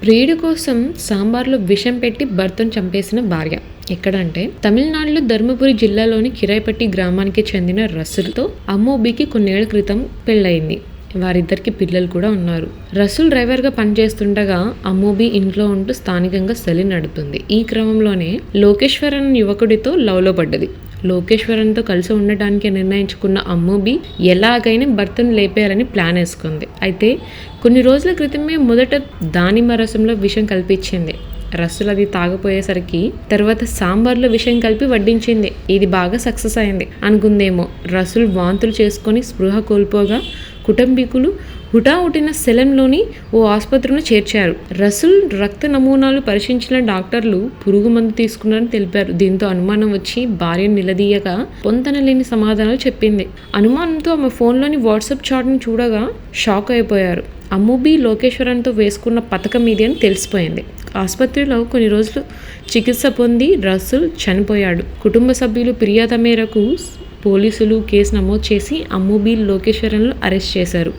ప్రియుడి కోసం సాంబార్లో విషం పెట్టి భర్తను చంపేసిన భార్య. ఎక్కడంటే తమిళనాడులో ధర్మపురి జిల్లాలోని కిరాయిపట్టి గ్రామానికి చెందిన రసూల్తో అమ్మోబీకి కొన్నేళ్ల క్రితం పెళ్ళయింది. వారిద్దరికి పిల్లలు కూడా ఉన్నారు. రసూల్ డ్రైవర్గా పనిచేస్తుండగా అమ్మోబీ ఇంట్లో ఉంటూ స్థానికంగా సెలూన్ నడుపుతుంది. ఈ క్రమంలోనే లోకేశ్వరన్ యువకుడితో లవ్లో పడ్డది. లోకేశ్వరన్తో కలిసి ఉండటానికి నిర్ణయించుకున్న అమ్మోబీ ఎలాగైనా భర్తను లేపేయాలని ప్లాన్ వేసుకుంది. అయితే కొన్ని రోజుల క్రితమే మొదట దానిమ్మ రసంలో విషం కల్పించింది. రసూల్ అది తాగపోయేసరికి తర్వాత సాంబార్లో విషం కలిపి వడ్డించింది. ఇది బాగా సక్సెస్ అయింది అనుకుందేమో. రసూల్ వాంతులు చేసుకొని స్పృహ కోల్పోగా కుటుంబీకులు హుటాహుటిన సెలెన్లోని ఓ ఆసుపత్రిలో చేర్చారు. రసూల్ రక్త నమూనాలు పరీక్షించిన డాక్టర్లు పురుగు మందు తీసుకున్నారని తెలిపారు. దీంతో అనుమానం వచ్చి భార్యను నిలదీయగా పొంతనలేని సమాధానాలు చెప్పింది. అనుమానంతో ఆమె ఫోన్లోని వాట్సాప్ చాట్ని చూడగా షాక్ అయిపోయారు. అమ్మోబీ లోకేశ్వరన్తో వేసుకున్న పథకం ఇది అని తెలిసిపోయింది. ఆసుపత్రిలో కొన్ని రోజులు చికిత్స పొంది రసూల్ చనిపోయాడు. కుటుంబ సభ్యులు ఫిర్యాదు మేరకు పోలీసులు కేసు నమోదు చేసి అమ్మోబీ లోకేశ్వరన్ను అరెస్ట్ చేశారు.